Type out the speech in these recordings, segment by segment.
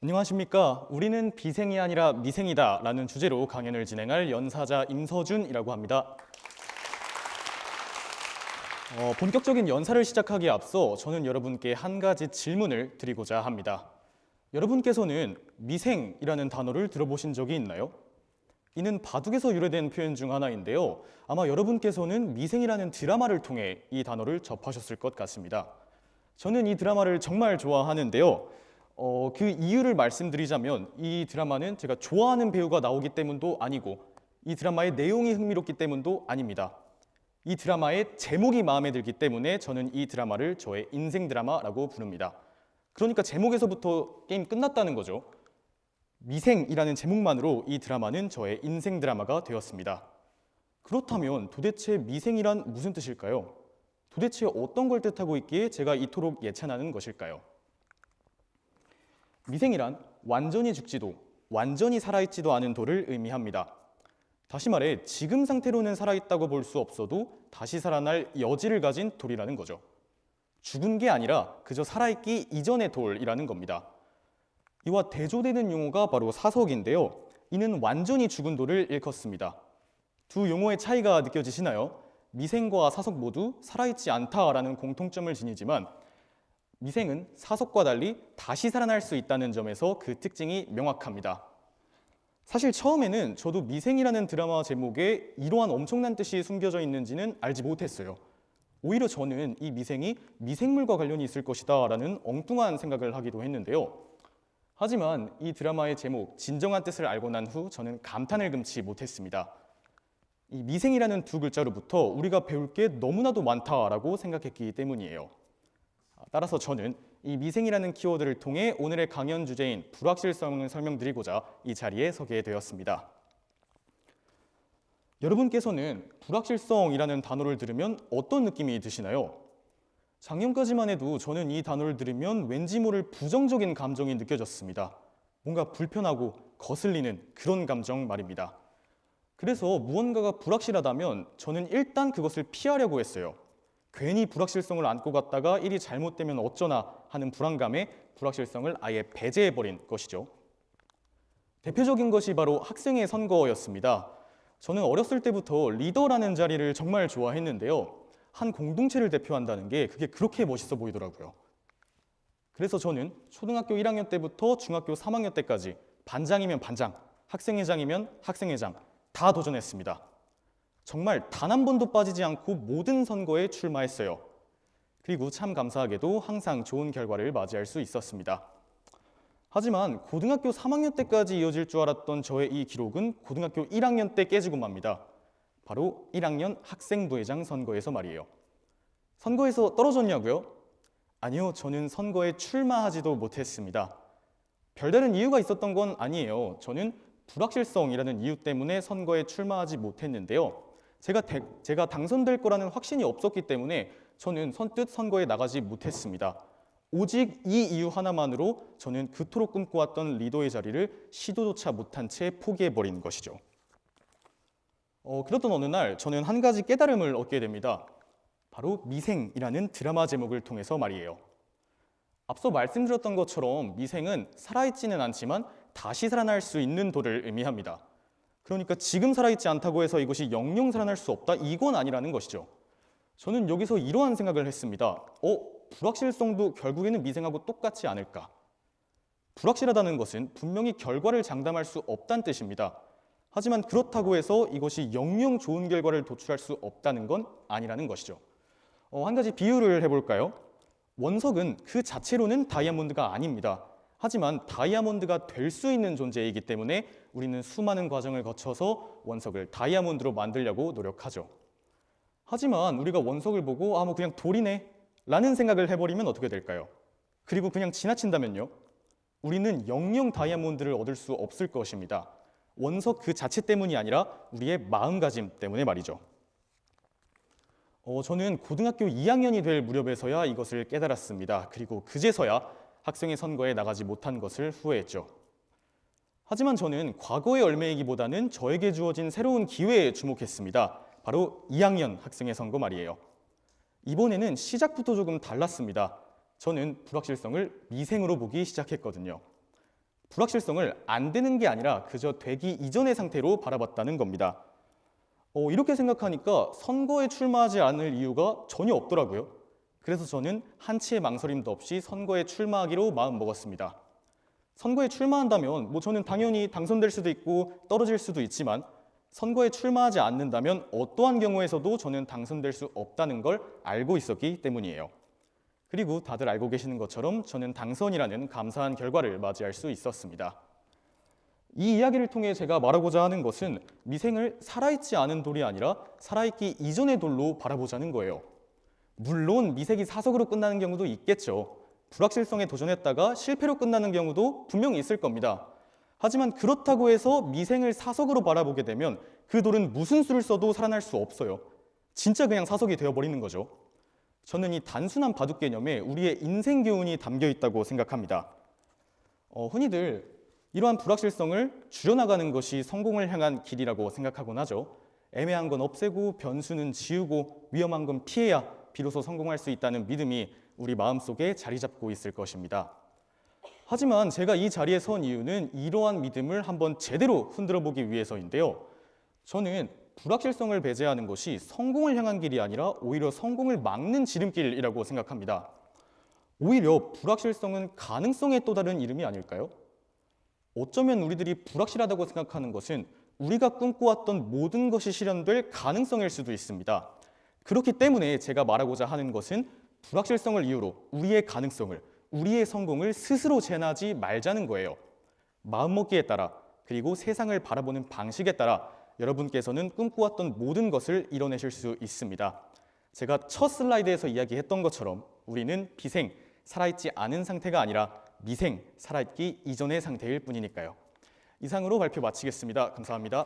안녕하십니까. 우리는 비생이 아니라 미생이다 라는 주제로 강연을 진행할 연사자 임서준이라고 합니다. 본격적인 연사를 시작하기에 앞서 저는 여러분께 한 가지 질문을 드리고자 합니다. 여러분께서는 미생이라는 단어를 들어보신 적이 있나요? 이는 바둑에서 유래된 표현 중 하나인데요. 아마 여러분께서는 미생이라는 드라마를 통해 이 단어를 접하셨을 것 같습니다. 저는 이 드라마를 정말 좋아하는데요. 그 이유를 말씀드리자면 이 드라마는 제가 좋아하는 배우가 나오기 때문도 아니고 이 드라마의 내용이 흥미롭기 때문도 아닙니다. 이 드라마의 제목이 마음에 들기 때문에 저는 이 드라마를 저의 인생 드라마라고 부릅니다. 그러니까 제목에서부터 게임 끝났다는 거죠. 미생이라는 제목만으로 이 드라마는 저의 인생 드라마가 되었습니다. 그렇다면 도대체 미생이란 무슨 뜻일까요? 도대체 어떤 걸 뜻하고 있기에 제가 이토록 예찬하는 것일까요? 미생이란 완전히 죽지도 완전히 살아있지도 않은 돌을 의미합니다. 다시 말해 지금 상태로는 살아있다고 볼 수 없어도 다시 살아날 여지를 가진 돌이라는 거죠. 죽은 게 아니라 그저 살아있기 이전의 돌이라는 겁니다. 이와 대조되는 용어가 바로 사석인데요. 이는 완전히 죽은 돌을 일컫습니다. 두 용어의 차이가 느껴지시나요? 미생과 사석 모두 살아있지 않다라는 공통점을 지니지만 미생은 사석과 달리 다시 살아날 수 있다는 점에서 그 특징이 명확합니다. 사실 처음에는 저도 미생이라는 드라마 제목에 이러한 엄청난 뜻이 숨겨져 있는지는 알지 못했어요. 오히려 저는 이 미생이 미생물과 관련이 있을 것이다 라는 엉뚱한 생각을 하기도 했는데요. 하지만 이 드라마의 제목, 진정한 뜻을 알고 난 후 저는 감탄을 금치 못했습니다. 이 미생이라는 두 글자로부터 우리가 배울 게 너무나도 많다라고 생각했기 때문이에요. 따라서 저는 이 미생이라는 키워드를 통해 오늘의 강연 주제인 불확실성을 설명드리고자 이 자리에 서게 되었습니다. 여러분께서는 불확실성이라는 단어를 들으면 어떤 느낌이 드시나요? 작년까지만 해도 저는 이 단어를 들으면 왠지 모를 부정적인 감정이 느껴졌습니다. 뭔가 불편하고 거슬리는 그런 감정 말입니다. 그래서 무언가가 불확실하다면 저는 일단 그것을 피하려고 했어요. 괜히 불확실성을 안고 갔다가 일이 잘못되면 어쩌나 하는 불안감에 불확실성을 아예 배제해버린 것이죠. 대표적인 것이 바로 학생의 선거였습니다. 저는 어렸을 때부터 리더라는 자리를 정말 좋아했는데요. 한 공동체를 대표한다는 게 그게 그렇게 멋있어 보이더라고요. 그래서 저는 초등학교 1학년 때부터 중학교 3학년 때까지 반장이면 반장, 학생회장이면 학생회장 다 도전했습니다. 정말 단 한 번도 빠지지 않고 모든 선거에 출마했어요. 그리고 참 감사하게도 항상 좋은 결과를 맞이할 수 있었습니다. 하지만 고등학교 3학년 때까지 이어질 줄 알았던 저의 이 기록은 고등학교 1학년 때 깨지고 맙니다. 바로 1학년 학생부회장 선거에서 말이에요. 선거에서 떨어졌냐고요? 아니요, 저는 선거에 출마하지도 못했습니다. 별다른 이유가 있었던 건 아니에요. 저는 불확실성이라는 이유 때문에 선거에 출마하지 못했는데요. 제가 당선될 거라는 확신이 없었기 때문에 저는 선뜻 선거에 나가지 못했습니다. 오직 이 이유 하나만으로 저는 그토록 꿈꿔왔던 리더의 자리를 시도조차 못한 채 포기해버린 것이죠. 그렇던 어느 날 저는 한 가지 깨달음을 얻게 됩니다. 바로 미생이라는 드라마 제목을 통해서 말이에요. 앞서 말씀드렸던 것처럼 미생은 살아있지는 않지만 다시 살아날 수 있는 돌을 의미합니다. 그러니까 지금 살아있지 않다고 해서 이것이 영영 살아날 수 없다? 이건 아니라는 것이죠. 저는 여기서 이러한 생각을 했습니다. 불확실성도 결국에는 미생하고 똑같지 않을까? 불확실하다는 것은 분명히 결과를 장담할 수 없다는 뜻입니다. 하지만 그렇다고 해서 이것이 영영 좋은 결과를 도출할 수 없다는 건 아니라는 것이죠. 한 가지 비유를 해볼까요? 원석은 그 자체로는 다이아몬드가 아닙니다. 하지만 다이아몬드가 될 수 있는 존재이기 때문에 우리는 수많은 과정을 거쳐서 원석을 다이아몬드로 만들려고 노력하죠. 하지만 우리가 원석을 보고 뭐 그냥 돌이네 라는 생각을 해버리면 어떻게 될까요? 그리고 그냥 지나친다면요? 우리는 영영 다이아몬드를 얻을 수 없을 것입니다. 원석 그 자체 때문이 아니라 우리의 마음가짐 때문에 말이죠. 저는 고등학교 2학년이 될 무렵에서야 이것을 깨달았습니다. 그리고 그제서야 학생의 선거에 나가지 못한 것을 후회했죠. 하지만 저는 과거의 얼매이기보다는 저에게 주어진 새로운 기회에 주목했습니다. 바로 2학년 학생의 선거 말이에요. 이번에는 시작부터 조금 달랐습니다. 저는 불확실성을 미생으로 보기 시작했거든요. 불확실성을 안 되는 게 아니라 그저 되기 이전의 상태로 바라봤다는 겁니다. 이렇게 생각하니까 선거에 출마하지 않을 이유가 전혀 없더라고요. 그래서 저는 한치의 망설임도 없이 선거에 출마하기로 마음먹었습니다. 선거에 출마한다면 저는 당연히 당선될 수도 있고 떨어질 수도 있지만 선거에 출마하지 않는다면 어떠한 경우에서도 저는 당선될 수 없다는 걸 알고 있었기 때문이에요. 그리고 다들 알고 계시는 것처럼 저는 당선이라는 감사한 결과를 맞이할 수 있었습니다. 이 이야기를 통해 제가 말하고자 하는 것은 미생을 살아있지 않은 돌이 아니라 살아있기 이전의 돌로 바라보자는 거예요. 물론 미생이 사석으로 끝나는 경우도 있겠죠. 불확실성에 도전했다가 실패로 끝나는 경우도 분명히 있을 겁니다. 하지만 그렇다고 해서 미생을 사석으로 바라보게 되면 그 돌은 무슨 수를 써도 살아날 수 없어요. 진짜 그냥 사석이 되어버리는 거죠. 저는 이 단순한 바둑 개념에 우리의 인생 교훈이 담겨 있다고 생각합니다. 흔히들 이러한 불확실성을 줄여나가는 것이 성공을 향한 길이라고 생각하곤 하죠. 애매한 건 없애고 변수는 지우고 위험한 건 피해야 비로소 성공할 수 있다는 믿음이 우리 마음속에 자리 잡고 있을 것입니다. 하지만 제가 이 자리에 선 이유는 이러한 믿음을 한번 제대로 흔들어 보기 위해서인데요. 저는 불확실성을 배제하는 것이 성공을 향한 길이 아니라 오히려 성공을 막는 지름길이라고 생각합니다. 오히려 불확실성은 가능성의 또 다른 이름이 아닐까요? 어쩌면 우리들이 불확실하다고 생각하는 것은 우리가 꿈꿔왔던 모든 것이 실현될 가능성일 수도 있습니다. 그렇기 때문에 제가 말하고자 하는 것은 불확실성을 이유로 우리의 가능성을, 우리의 성공을 스스로 제한하지 말자는 거예요. 마음먹기에 따라 그리고 세상을 바라보는 방식에 따라 여러분께서는 꿈꿔왔던 모든 것을 이뤄내실 수 있습니다. 제가 첫 슬라이드에서 이야기했던 것처럼 우리는 비생, 살아있지 않은 상태가 아니라 미생, 살아있기 이전의 상태일 뿐이니까요. 이상으로 발표 마치겠습니다. 감사합니다.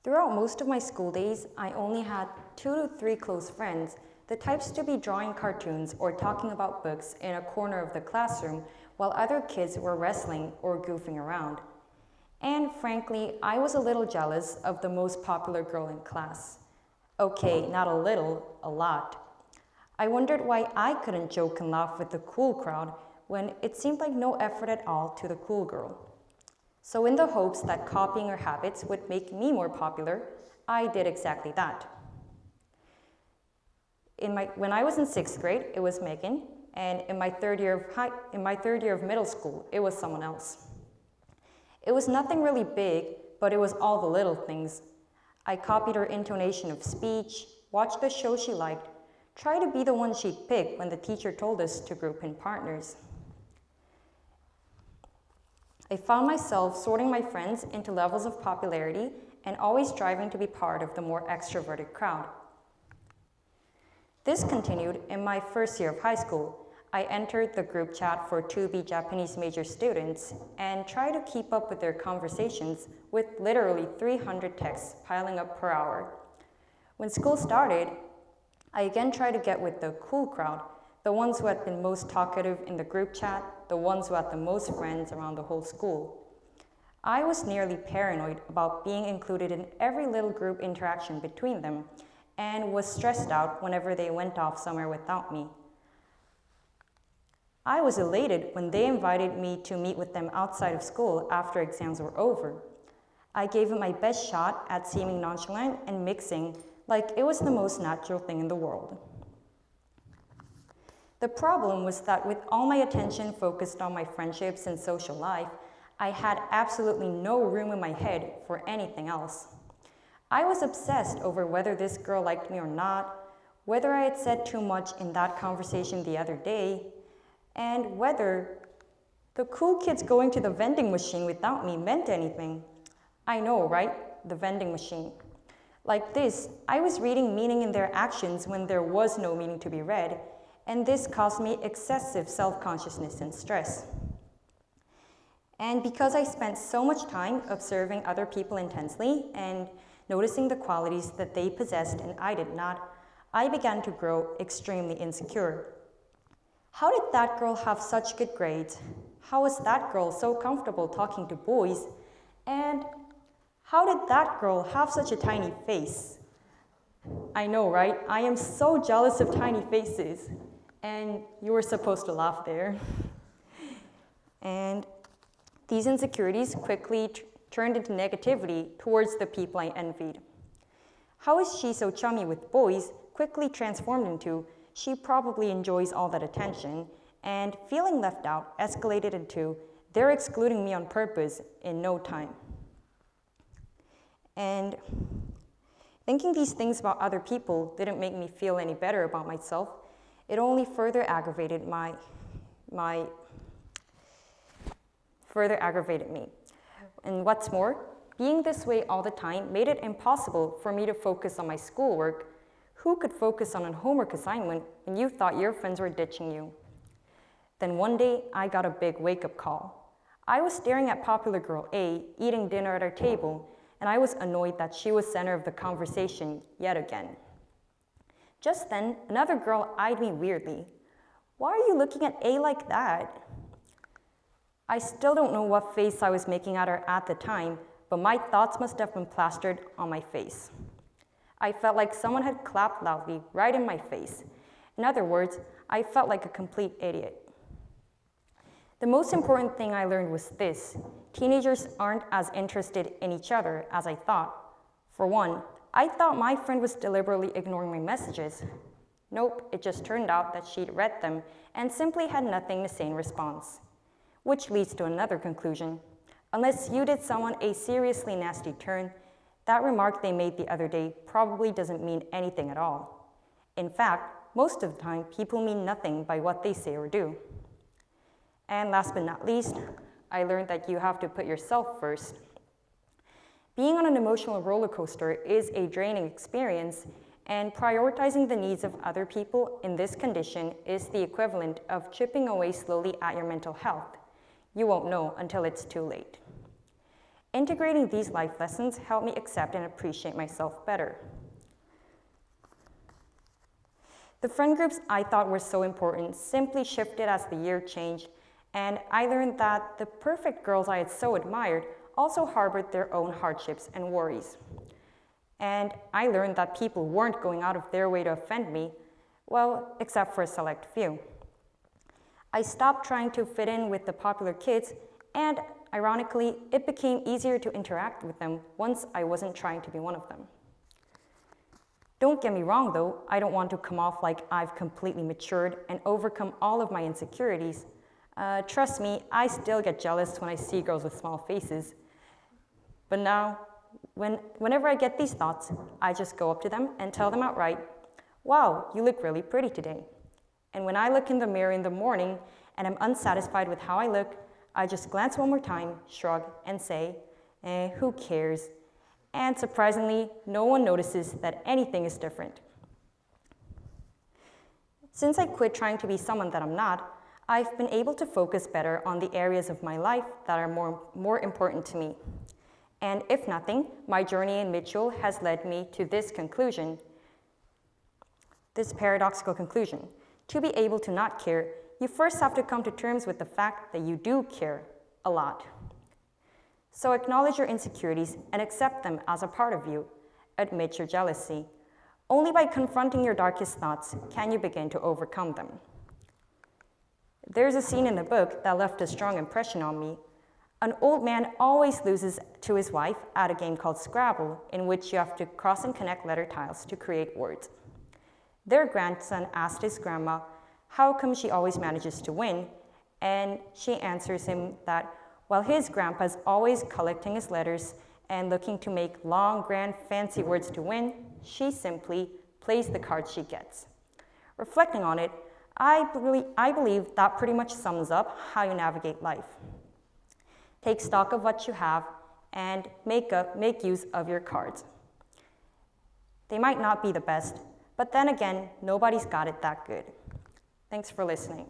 Throughout most of my school days, I only had 2 to 3 close friends, the types to be drawing cartoons or talking about books in a corner of the classroom while other kids were wrestling or goofing around. And frankly, I was a little jealous of the most popular girl in class. Okay, not a little, a lot. I wondered why I couldn't joke and laugh with the cool crowd when it seemed like no effort at all to the cool girl. So in the hopes that copying her habits would make me more popular, I did exactly that. When I was in 6th grade, it was Megan, and in my third year of middle school, it was someone else. It was nothing really big, but it was all the little things. I copied her intonation of speech, watched the show she liked, tried to be the one she'd pick when the teacher told us to group in partners. I found myself sorting my friends into levels of popularity and always striving to be part of the more extroverted crowd. This continued in my first year of high school. I entered the group chat for 2B Japanese major students and tried to keep up with their conversations with literally 300 texts piling up per hour. When school started, I again tried to get with the cool crowd, the ones who had been most talkative in the group chat, the ones who had the most friends around the whole school. I was nearly paranoid about being included in every little group interaction between them and was stressed out whenever they went off somewhere without me. I was elated when they invited me to meet with them outside of school after exams were over. I gave it my best shot at seeming nonchalant and mixing like it was the most natural thing in the world. The problem was that with all my attention focused on my friendships and social life, I had absolutely no room in my head for anything else. I was obsessed over whether this girl liked me or not, whether I had said too much in that conversation the other day, and whether the cool kids going to the vending machine without me meant anything. I know, right? The vending machine. Like this, I was reading meaning in their actions when there was no meaning to be read, and this caused me excessive self-consciousness and stress. And because I spent so much time observing other people intensely and noticing the qualities that they possessed and I did not, I began to grow extremely insecure. How did that girl have such good grades? How was that girl so comfortable talking to boys? And how did that girl have such a tiny face? I know, right? I am so jealous of tiny faces. And you were supposed to laugh there. And these insecurities quickly turned into negativity towards the people I envied. How is she so chummy with boys quickly transformed into she probably enjoys all that attention, and feeling left out escalated into they're excluding me on purpose in no time. And thinking these things about other people didn't make me feel any better about myself. It only further aggravated me. And what's more, being this way all the time made it impossible for me to focus on my schoolwork. Who could focus on a homework assignment when you thought your friends were ditching you? Then one day, I got a big wake-up call. I was staring at popular girl A eating dinner at our table, and I was annoyed that she was center of the conversation yet again. Just then, another girl eyed me weirdly. Why are you looking at A like that? I still don't know what face I was making at her at the time, but my thoughts must have been plastered on my face. I felt like someone had clapped loudly right in my face. In other words, I felt like a complete idiot. The most important thing I learned was this: teenagers aren't as interested in each other as I thought. For one, I thought my friend was deliberately ignoring my messages. Nope, it just turned out that she'd read them and simply had nothing to say in response. Which leads to another conclusion. Unless you did someone a seriously nasty turn, that remark they made the other day probably doesn't mean anything at all. In fact, most of the time, people mean nothing by what they say or do. And last but not least, I learned that you have to put yourself first. Being on an emotional roller coaster is a draining experience, and prioritizing the needs of other people in this condition is the equivalent of chipping away slowly at your mental health. You won't know until it's too late. Integrating these life lessons helped me accept and appreciate myself better. The friend groups I thought were so important simply shifted as the year changed, and I learned that the perfect girls I had so admired also harbored their own hardships and worries. And I learned that people weren't going out of their way to offend me, Well, except for a select few. I stopped trying to fit in with the popular kids, and ironically, it became easier to interact with them once I wasn't trying to be one of them. Don't get me wrong though, I don't want to come off like I've completely matured and overcome all of my insecurities. Trust me, I still get jealous when I see girls with small faces. But now, whenever I get these thoughts, I just go up to them and tell them outright, "Wow, you look really pretty today." And when I look in the mirror in the morning and I'm unsatisfied with how I look, I just glance one more time, shrug, and say, who cares? And surprisingly, no one notices that anything is different. Since I quit trying to be someone that I'm not, I've been able to focus better on the areas of my life that are more important to me. And if nothing, my journey in Mitchell has led me to this conclusion, this paradoxical conclusion. To be able to not care, you first have to come to terms with the fact that you do care a lot. So acknowledge your insecurities and accept them as a part of you. Admit your jealousy. Only by confronting your darkest thoughts can you begin to overcome them. There's a scene in the book that left a strong impression on me. An old man always loses to his wife at a game called Scrabble, in which you have to cross and connect letter tiles to create words. Their grandson asked his grandma how come she always manages to win, and she answers him that while his grandpa's always collecting his letters and looking to make long, grand, fancy words to win, she simply plays the cards she gets. Reflecting on it, I believe that pretty much sums up how you navigate life. Take stock of what you have and make use of your cards. They might not be the best, but then again, nobody's got it that good. Thanks for listening.